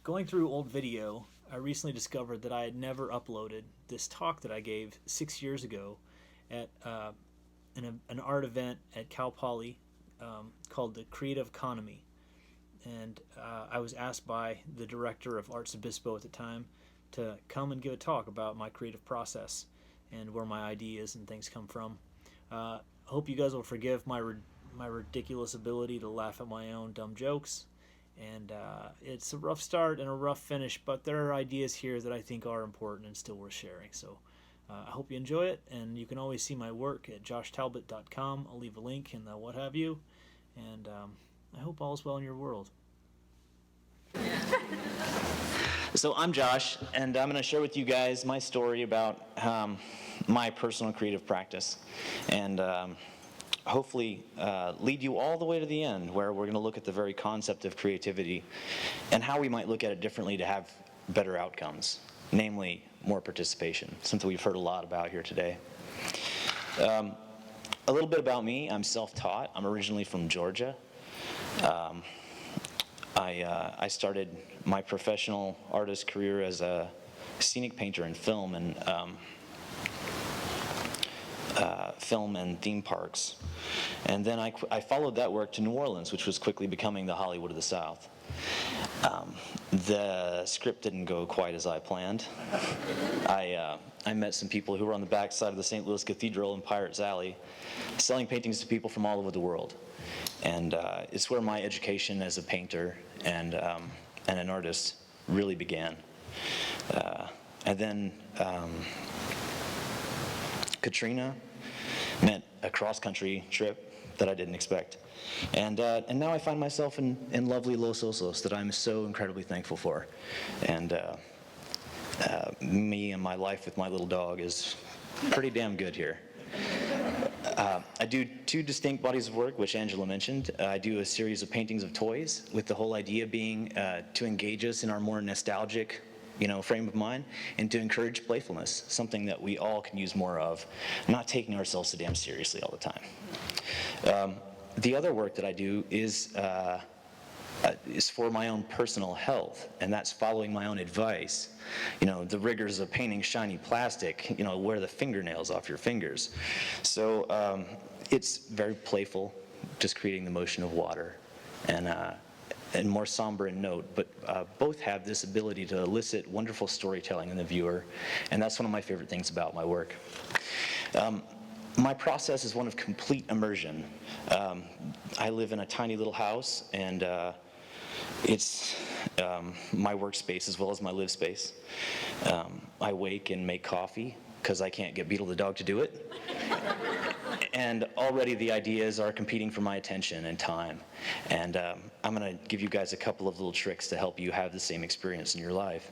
Going through old video, I recently discovered that I had never uploaded this talk that I gave 6 years ago at an art event at Cal Poly called the Creative Economy. And I was asked by the director of Arts Obispo at the time to come and give a talk about my creative process and where my ideas and things come from. I hope you guys will forgive my ridiculous ability to laugh at my own dumb jokes. And it's a rough start and a rough finish, but there are ideas here that I think are important and still worth sharing. So I hope you enjoy it, and you can always see my work at joshtalbott.com. I'll leave a link in the what have you, and I hope all is well in your world. So I'm Josh, and I'm going to share with you guys my story about my personal creative practice, and hopefully lead you all the way to the end, where we're going to look at the very concept of creativity and how we might look at it differently to have better outcomes, namely more participation, something we've heard a lot about here today. A little bit about me. I'm self-taught. I'm originally from Georgia. I started my professional artist career as a scenic painter in film and theme parks. And then I followed that work to New Orleans, which was quickly becoming the Hollywood of the South. The script didn't go quite as I planned. I met some people who were on the backside of the St. Louis Cathedral in Pirates Alley selling paintings to people from all over the world. And it's where my education as a painter and an artist really began. And then Katrina meant a cross-country trip that I didn't expect. And now I find myself in lovely Los Osos that I'm so incredibly thankful for. And me and my life with my little dog is pretty damn good here. I do two distinct bodies of work, which Angela mentioned. I do a series of paintings of toys, with the whole idea being to engage us in our more nostalgic frame of mind, and to encourage playfulness, something that we all can use more of, not taking ourselves so damn seriously all the time. The other work that I do is for my own personal health, and that's following my own advice. The rigors of painting shiny plastic, wear the fingernails off your fingers. So it's very playful, just creating the motion of water, and more somber in note, but both have this ability to elicit wonderful storytelling in the viewer, and that's one of my favorite things about my work. My process is one of complete immersion. I live in a tiny little house, and it's my workspace as well as my live space. I wake and make coffee because I can't get Beetle the dog to do it. And already the ideas are competing for my attention and time. And I'm going to give you guys a couple of little tricks to help you have the same experience in your life.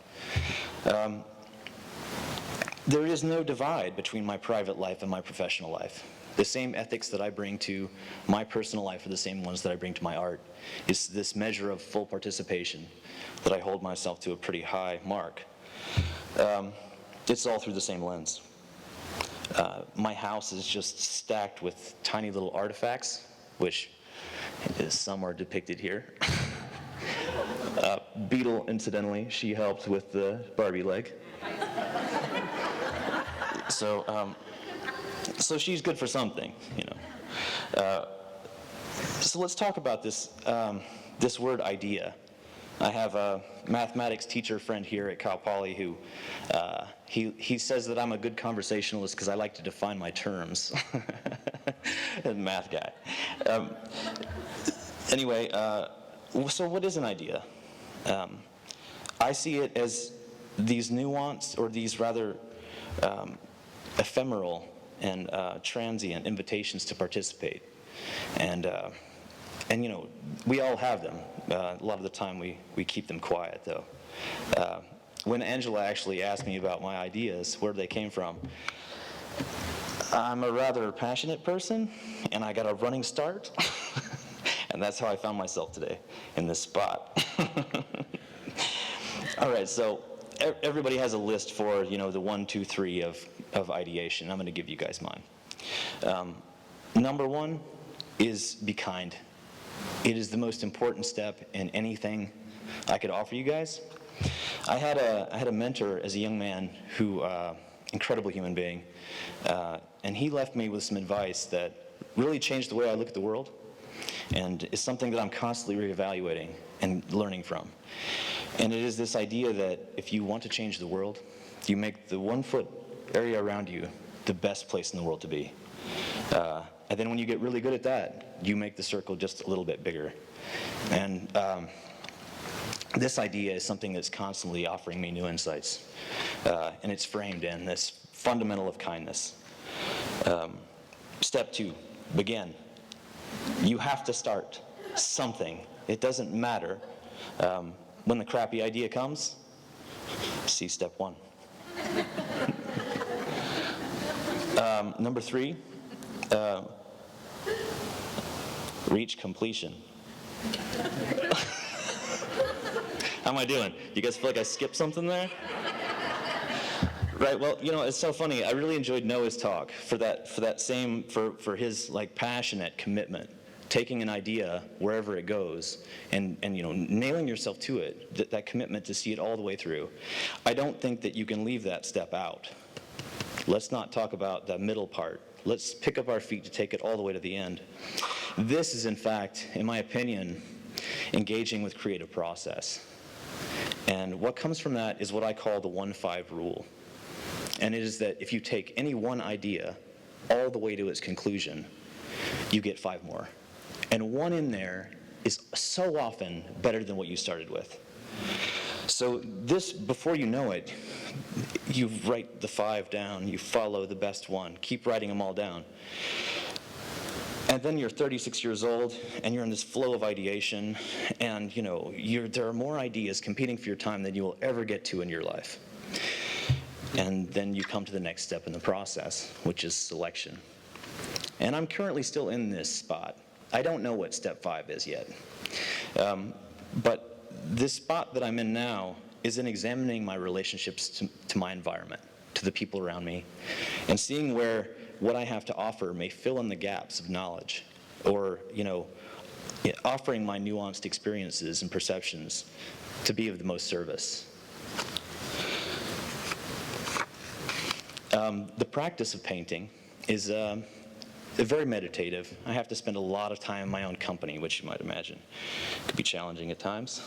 There is no divide between my private life and my professional life. The same ethics that I bring to my personal life are the same ones that I bring to my art. It's this measure of full participation that I hold myself to a pretty high mark. It's all through the same lens. My house is just stacked with tiny little artifacts, which some are depicted here. Beetle, incidentally, she helped with the Barbie leg. So she's good for something, So let's talk about this word idea. I have a mathematics teacher friend here at Cal Poly who he says that I'm a good conversationalist because I like to define my terms. Math guy. Anyway, so what is an idea? I see it as these nuanced, or these rather ephemeral and transient invitations to participate. And we all have them. A lot of the time we keep them quiet, though. When Angela actually asked me about my ideas, where they came from, I'm a rather passionate person, and I got a running start. And that's how I found myself today, in this spot. All right, so everybody has a list for, the 1, 2, 3 of ideation. I'm going to give you guys mine. Number 1 is be kind. It is the most important step in anything I could offer you guys. I had a mentor as a young man who, incredible human being, and he left me with some advice that really changed the way I look at the world, and is something that I'm constantly reevaluating and learning from. And it is this idea that if you want to change the world, you make the 1 foot area around you the best place in the world to be. And then when you get really good at that, you make the circle just a little bit bigger. And this idea is something that's constantly offering me new insights. And it's framed in this fundamental of kindness. Step 2, begin. You have to start something. It doesn't matter. When the crappy idea comes, see step 1. Number 3, reach completion. How am I doing? You guys feel like I skipped something there? Right, well, it's so funny. I really enjoyed Noah's talk for his like passionate commitment, taking an idea wherever it goes and nailing yourself to it, that commitment to see it all the way through. I don't think that you can leave that step out. Let's not talk about that middle part. Let's pick up our feet to take it all the way to the end. This is, in fact, in my opinion, engaging with creative process. And what comes from that is what I call the 1-5 rule. And it is that if you take any one idea all the way to its conclusion, you get 5 more. And one in there is so often better than what you started with. So this, before you know it, you write the 5 down, you follow the best one, keep writing them all down. And then you're 36 years old, and you're in this flow of ideation, and there are more ideas competing for your time than you will ever get to in your life. And then you come to the next step in the process, which is selection. And I'm currently still in this spot. I don't know what step 5 is yet. But this spot that I'm in now is in examining my relationships to my environment, to the people around me, and seeing where what I have to offer may fill in the gaps of knowledge, or offering my nuanced experiences and perceptions to be of the most service. The practice of painting is very meditative. I have to spend a lot of time in my own company, which you might imagine could be challenging at times.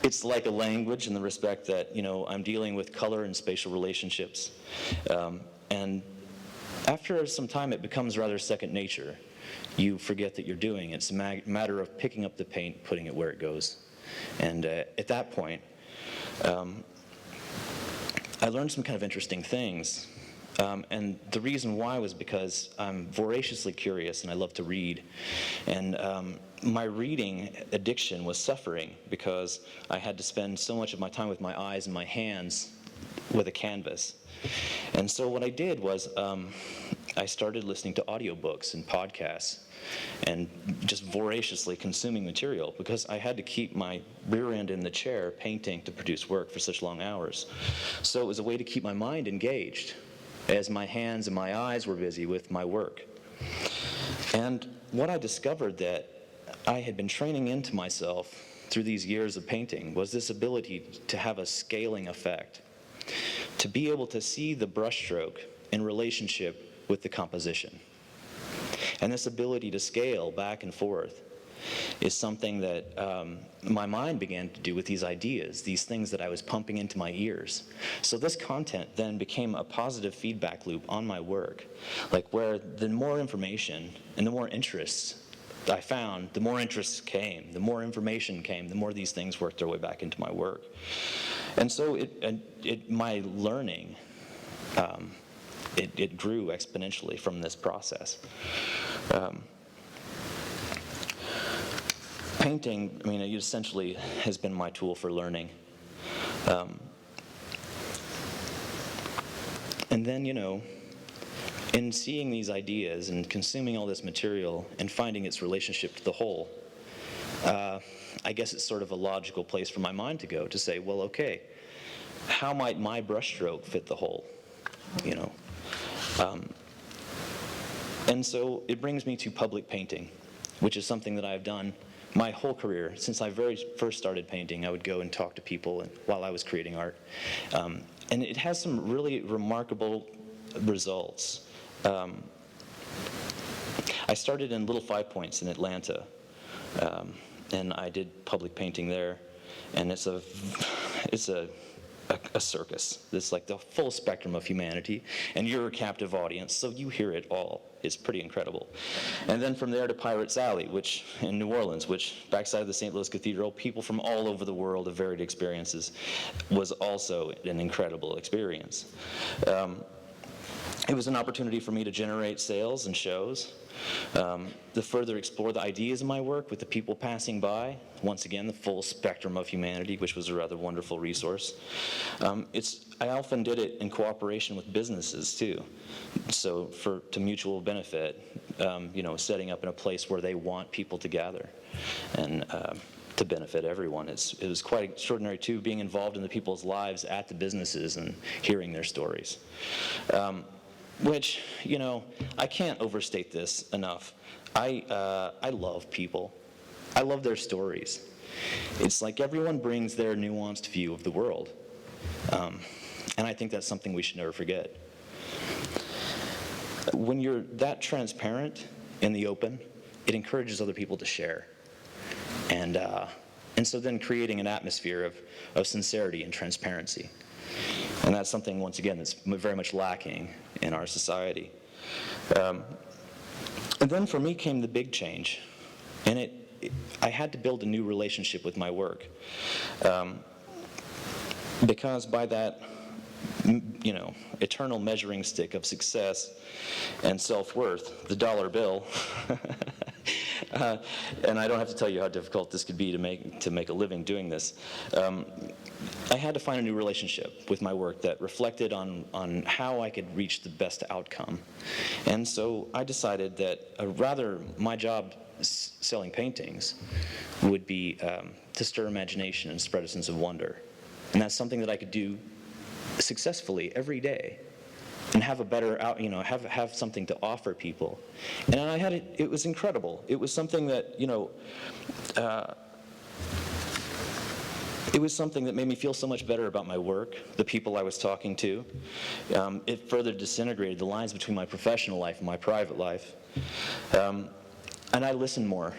It's like a language in the respect that, I'm dealing with color and spatial relationships. And after some time, it becomes rather second nature. You forget that you're doing it. It's a matter of picking up the paint, putting it where it goes. And at that point, I learned some kind of interesting things. And the reason why was because I'm voraciously curious and I love to read. And my reading addiction was suffering because I had to spend so much of my time with my eyes and my hands with a canvas. And so what I did was I started listening to audiobooks and podcasts and just voraciously consuming material because I had to keep my rear end in the chair painting to produce work for such long hours. So it was a way to keep my mind engaged as my hands and my eyes were busy with my work. And what I discovered that I had been training into myself through these years of painting was this ability to have a scaling effect, to be able to see the brushstroke in relationship with the composition. And this ability to scale back and forth is something that my mind began to do with these ideas, these things that I was pumping into my ears. So this content then became a positive feedback loop on my work, like where the more information and the more interests I found, the more interests came, the more information came, the more these things worked their way back into my work. And so my learning, it grew exponentially from this process. Painting, it essentially has been my tool for learning. And then, in seeing these ideas and consuming all this material and finding its relationship to the whole, I guess it's sort of a logical place for my mind to go to say, well, okay, how might my brushstroke fit the whole? And so it brings me to public painting, which is something that I've done my whole career, since I very first started painting, I would go and talk to people while I was creating art. And it has some really remarkable results. I started in Little Five Points in Atlanta, and I did public painting there, and it's a circus. It's like the full spectrum of humanity, and you're a captive audience, so you hear it all. It's pretty incredible. And then from there to Pirates Alley, which in New Orleans, which backside of the St. Louis Cathedral, people from all over the world of varied experiences, was also an incredible experience. It was an opportunity for me to generate sales and shows, to further explore the ideas of my work with the people passing by. Once again, the full spectrum of humanity, which was a rather wonderful resource. I often did it in cooperation with businesses too, so to mutual benefit. Setting up in a place where they want people to gather, and to benefit everyone. It was quite extraordinary too, being involved in the people's lives at the businesses and hearing their stories. Which, I can't overstate this enough. I love people. I love their stories. It's like everyone brings their nuanced view of the world. And I think that's something we should never forget. When you're that transparent in the open, it encourages other people to share. And so then creating an atmosphere of sincerity and transparency. And that's something, once again, that's very much lacking in our society. And then for me came the big change. And I had to build a new relationship with my work. Because by that, eternal measuring stick of success and self-worth, the dollar bill, and I don't have to tell you how difficult this could be to make a living doing this. I had to find a new relationship with my work that reflected on how I could reach the best outcome. And so I decided that rather my job selling paintings would be to stir imagination and spread a sense of wonder. And that's something that I could do successfully every day and have a better have something to offer people. And I had it was incredible. It was something that it was something that made me feel so much better about my work, the people I was talking to. It further disintegrated the lines between my professional life and my private life. And I listened more,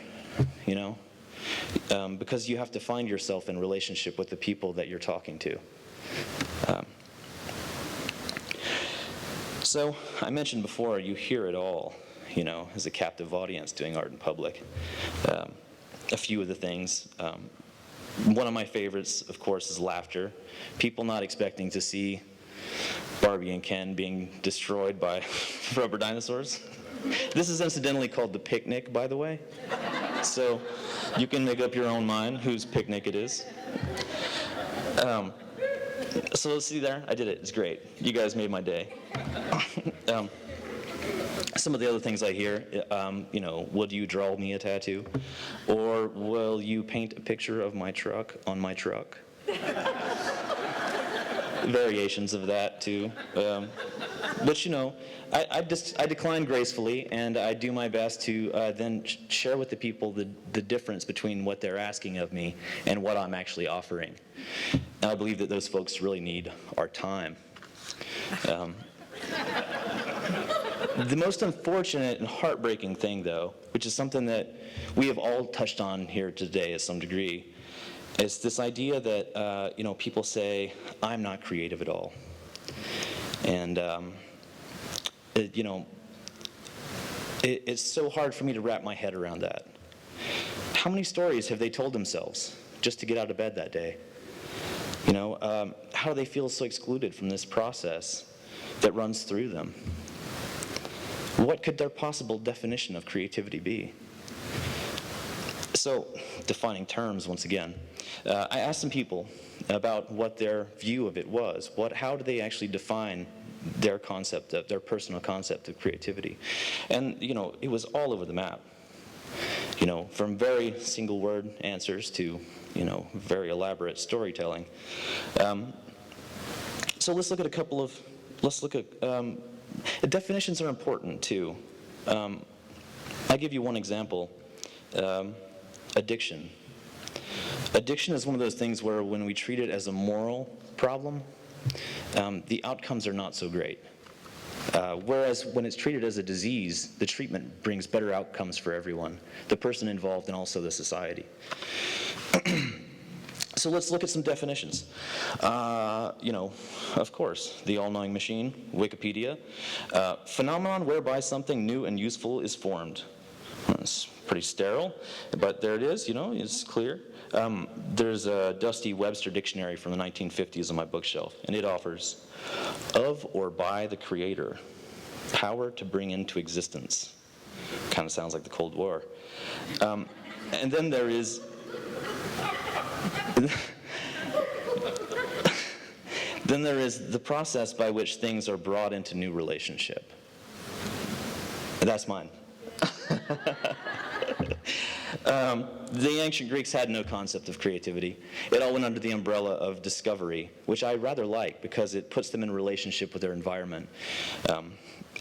because you have to find yourself in relationship with the people that you're talking to. So I mentioned before, you hear it all, as a captive audience doing art in public. A few of the things. One of my favorites, of course, is laughter. People not expecting to see Barbie and Ken being destroyed by rubber dinosaurs. This is incidentally called The Picnic, by the way. So you can make up your own mind whose picnic it is. So see there, I did it. It's great. You guys made my day. Some of the other things I hear, will you draw me a tattoo? Or will you paint a picture of my truck on my truck? Variations of that too. But I decline gracefully, and I do my best to then share with the people the difference between what they're asking of me and what I'm actually offering. And I believe that those folks really need our time. The most unfortunate and heartbreaking thing, though, which is something that we have all touched on here today to some degree, is this idea that people say, I'm not creative at all. And it's so hard for me to wrap my head around that. How many stories have they told themselves just to get out of bed that day? How do they feel so excluded from this process that runs through them? What could their possible definition of creativity be? So, defining terms once again. I asked some people about what their view of it was. How do they actually define their personal concept of creativity? And, it was all over the map. From very single word answers to, very elaborate storytelling. So let's look at definitions are important too. I'll give you one example. Addiction. Addiction is one of those things where when we treat it as a moral problem, the outcomes are not so great. Whereas when it's treated as a disease, the treatment brings better outcomes for everyone, the person involved and also the society. So let's look at some definitions. Of course, the all-knowing machine, Wikipedia. Phenomenon whereby something new and useful is formed. It's pretty sterile, but there it is, it's clear. There's a dusty Webster dictionary from the 1950s on my bookshelf, and it offers, of or by the creator, power to bring into existence. Kind of sounds like the Cold War. And then there is the process by which things are brought into new relationship. That's mine. The ancient Greeks had no concept of creativity. It all went under the umbrella of discovery, which I rather like because it puts them in a relationship with their environment.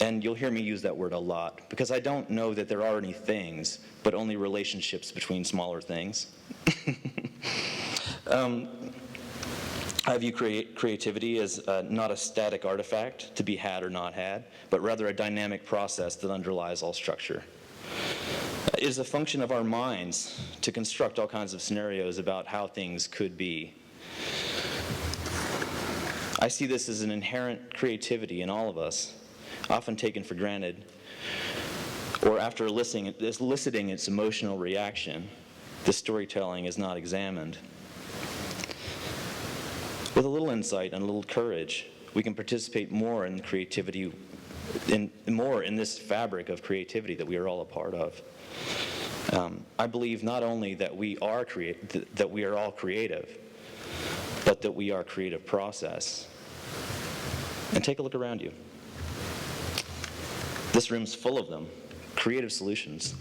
And you'll hear me use that word a lot, because I don't know that there are any things, but only relationships between smaller things. I view creativity as not a static artifact to be had or not had, but rather a dynamic process that underlies all structure. It is a function of our minds to construct all kinds of scenarios about how things could be. I see this as an inherent creativity in all of us, often taken for granted, or after eliciting its emotional reaction, the storytelling is not examined. With a little insight and a little courage, we can participate more in creativity, more in this fabric of creativity that we are all a part of. I believe not only that we are all creative, but that we are creative process. And take a look around you. This room's full of them, creative solutions.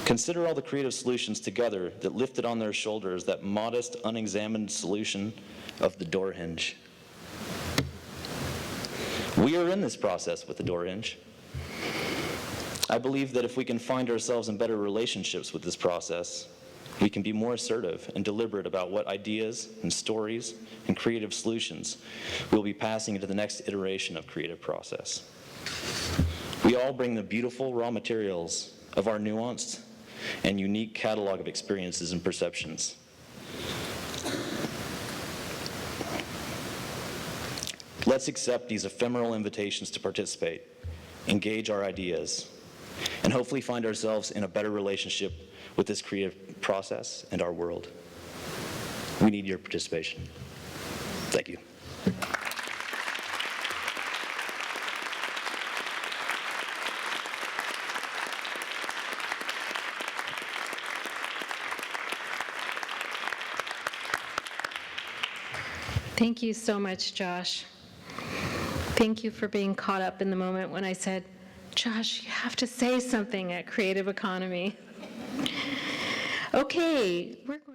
Consider all the creative solutions together that lifted on their shoulders that modest, unexamined solution of the door hinge. We are in this process with the door hinge. I believe that if we can find ourselves in better relationships with this process, we can be more assertive and deliberate about what ideas and stories and creative solutions we'll be passing into the next iteration of creative process. We all bring the beautiful raw materials of our nuanced and unique catalog of experiences and perceptions. Let's accept these ephemeral invitations to participate, engage our ideas, and hopefully find ourselves in a better relationship with this creative process and our world. We need your participation. Thank you. Thank you so much, Josh. Thank you for being caught up in the moment when I said, Josh, you have to say something at Creative Economy. Okay, we're going